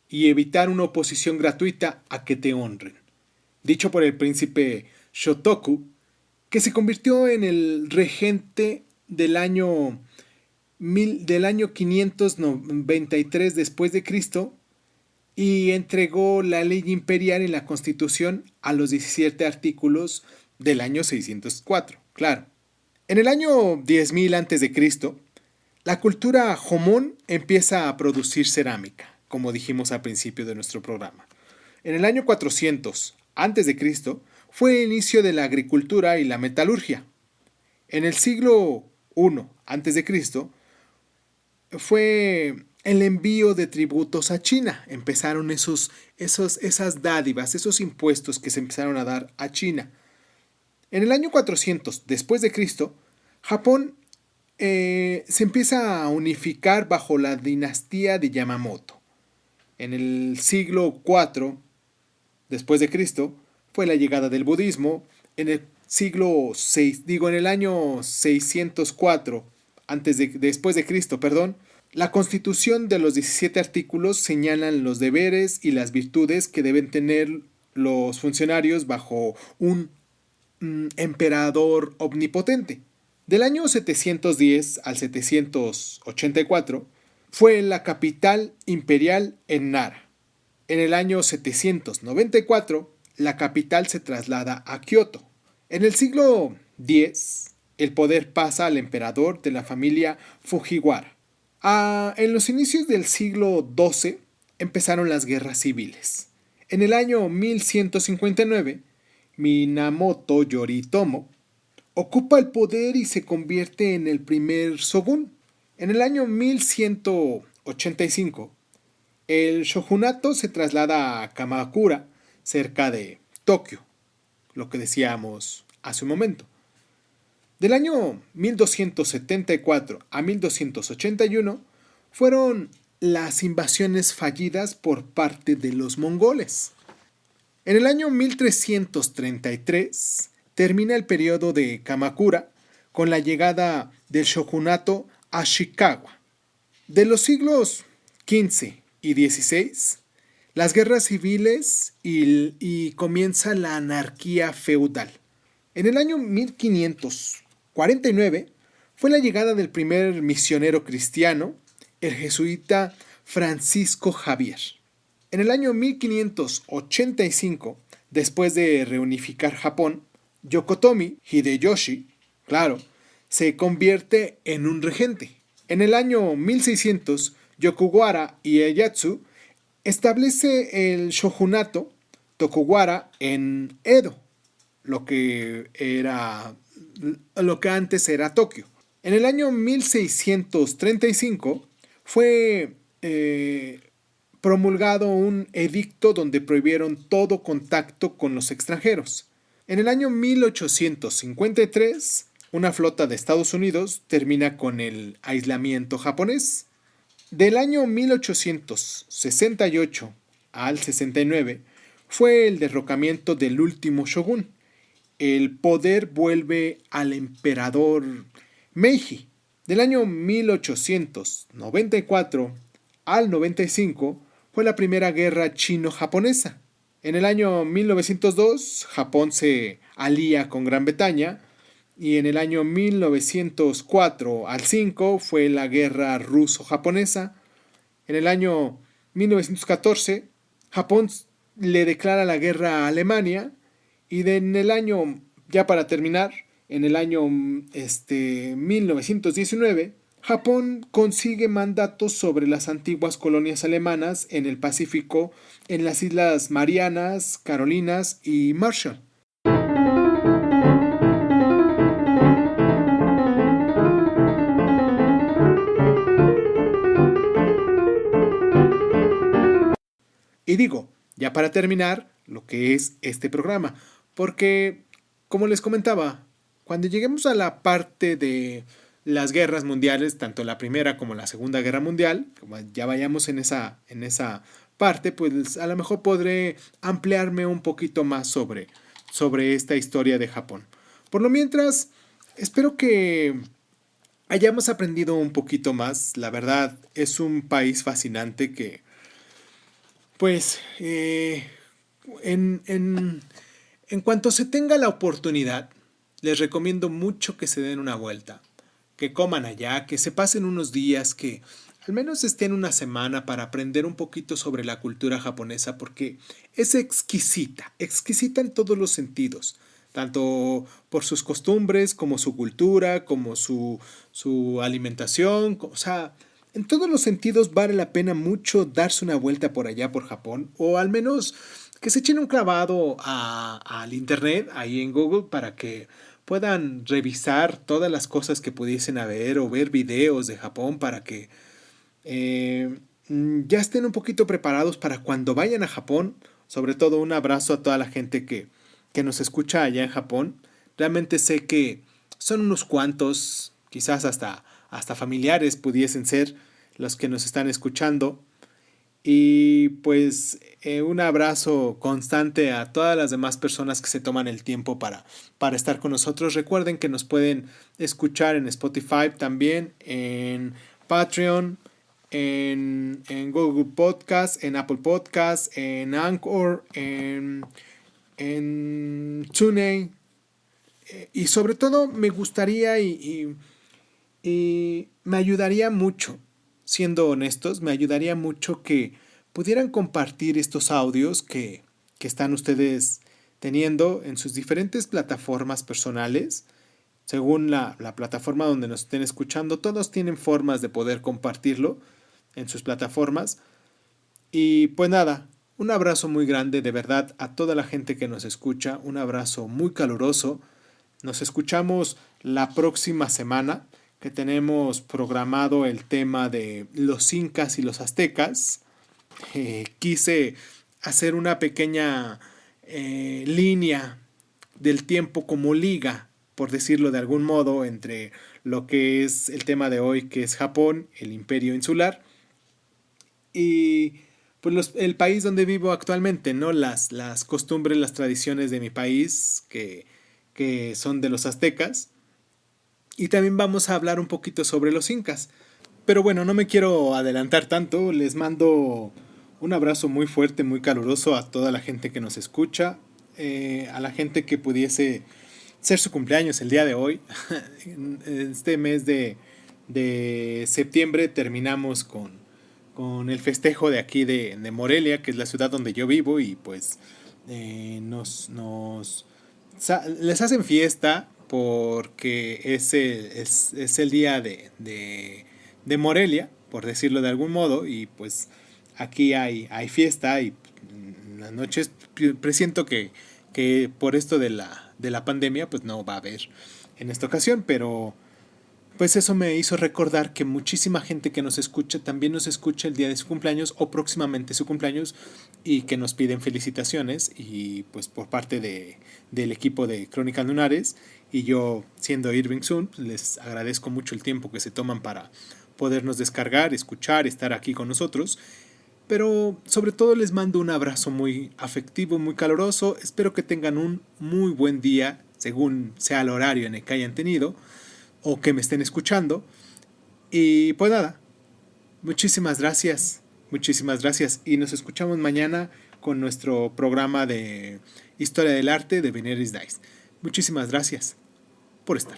y evitar una oposición gratuita a que te honren. Dicho por el príncipe Shotoku, que se convirtió en el regente del año 593 después de Cristo y entregó la ley imperial y la constitución a los 17 artículos del año 604. Claro. En el año 10.000 a.C., la cultura Jomón empieza a producir cerámica, como dijimos al principio de nuestro programa. En el año 400 a.C. fue el inicio de la agricultura y la metalurgia. En el siglo I a.C. fue el envío de tributos a China. Empezaron esas dádivas, esos impuestos que se empezaron a dar a China. En el año 400 después de Cristo, Japón se empieza a unificar bajo la dinastía de Yamamoto. En el siglo IV después de Cristo fue la llegada del budismo. En el año 604 después de Cristo, la Constitución de los 17 artículos señalan los deberes y las virtudes que deben tener los funcionarios bajo un emperador omnipotente. Del año 710 al 784 fue la capital imperial en Nara. En el año 794 la capital se traslada a Kioto. En el siglo X el poder pasa al emperador de la familia Fujiwara. En los inicios del siglo XII empezaron las guerras civiles. En el año 1159 Minamoto Yoritomo ocupa el poder y se convierte en el primer shogun. En el año 1185, el shogunato se traslada a Kamakura, cerca de Tokio, lo que decíamos hace un momento. Del año 1274 a 1281 fueron las invasiones fallidas por parte de los mongoles. En el año 1333 termina el periodo de Kamakura con la llegada del shogunato Ashikawa. De los siglos XV y XVI, las guerras civiles y comienza la anarquía feudal. En el año 1549 fue la llegada del primer misionero cristiano, el jesuita Francisco Javier. En el año 1585, después de reunificar Japón, Yokotomi Hideyoshi, se convierte en un regente. En el año 1600, Yokugawara Ieyasu establece el shogunato Tokugawa en Edo, lo que antes era Tokio. En el año 1635 fue promulgado un edicto donde prohibieron todo contacto con los extranjeros. En el año 1853, una flota de Estados Unidos termina con el aislamiento japonés. Del año 1868 al 69 fue el derrocamiento del último shogun. El poder vuelve al emperador Meiji. Del año 1894 al 95 fue la primera guerra chino-japonesa. En el año 1902 Japón se alía con Gran Bretaña y en el año 1904 al 5 fue la guerra ruso-japonesa. En el año 1914 Japón le declara la guerra a Alemania y en el año, ya para terminar, en el año 1919 Japón consigue mandatos sobre las antiguas colonias alemanas en el Pacífico, en las Islas Marianas, Carolinas y Marshall. Y digo, ya para terminar, lo que es este programa, porque, como les comentaba, cuando lleguemos a la parte de las guerras mundiales, tanto la Primera como la Segunda Guerra Mundial, como ya vayamos en esa parte, pues a lo mejor podré ampliarme un poquito más sobre esta historia de Japón. Por lo mientras, espero que hayamos aprendido un poquito más. La verdad, es un país fascinante que Pues en, en, en cuanto se tenga la oportunidad, les recomiendo mucho que se den una vuelta, que coman allá, que se pasen unos días, que al menos estén una semana para aprender un poquito sobre la cultura japonesa, porque es exquisita, exquisita en todos los sentidos, tanto por sus costumbres, como su cultura, como su alimentación, o sea, en todos los sentidos vale la pena mucho darse una vuelta por allá, por Japón, o al menos que se echen un clavado al internet, ahí en Google, para que puedan revisar todas las cosas que pudiesen haber o ver videos de Japón para que ya estén un poquito preparados para cuando vayan a Japón. Sobre todo un abrazo a toda la gente que nos escucha allá en Japón. Realmente sé que son unos cuantos, quizás hasta familiares pudiesen ser los que nos están escuchando. Y pues un abrazo constante a todas las demás personas que se toman el tiempo para estar con nosotros. Recuerden que nos pueden escuchar en Spotify también, en Patreon, en Google Podcast, en Apple Podcast, en Anchor, en TuneIn. Y sobre todo me gustaría y me ayudaría mucho, siendo honestos, me ayudaría mucho que pudieran compartir estos audios que están ustedes teniendo en sus diferentes plataformas personales. Según la plataforma donde nos estén escuchando, todos tienen formas de poder compartirlo en sus plataformas. Y pues nada, un abrazo muy grande de verdad a toda la gente que nos escucha, un abrazo muy caluroso. Nos escuchamos la próxima semana, que tenemos programado el tema de los incas y los aztecas. Quise hacer una pequeña línea del tiempo como liga, por decirlo de algún modo, entre lo que es el tema de hoy, que es Japón, el imperio insular, y pues el país donde vivo actualmente, ¿no? Las costumbres, las tradiciones de mi país, que son de los aztecas. Y también vamos a hablar un poquito sobre los incas. Pero bueno, no me quiero adelantar tanto. Les mando un abrazo muy fuerte, muy caluroso a toda la gente que nos escucha. A la gente que pudiese ser su cumpleaños el día de hoy. Este mes de septiembre terminamos con el festejo de aquí de Morelia, que es la ciudad donde yo vivo. Y pues les hacen fiesta porque es el día de Morelia, por decirlo de algún modo, y pues aquí hay fiesta y en las noches presiento que por esto de la pandemia pues no va a haber en esta ocasión, pero pues eso me hizo recordar que muchísima gente que nos escucha también nos escucha el día de su cumpleaños o próximamente su cumpleaños y que nos piden felicitaciones y pues por parte del equipo de Crónicas Lunares y yo siendo Irving Sun pues les agradezco mucho el tiempo que se toman para podernos descargar, escuchar, estar aquí con nosotros. Pero sobre todo les mando un abrazo muy afectivo, muy caluroso. Espero que tengan un muy buen día según sea el horario en el que hayan tenido o que me estén escuchando. Y pues nada, muchísimas gracias y nos escuchamos mañana con nuestro programa de Historia del Arte de Veneris Dice. Muchísimas gracias por estar.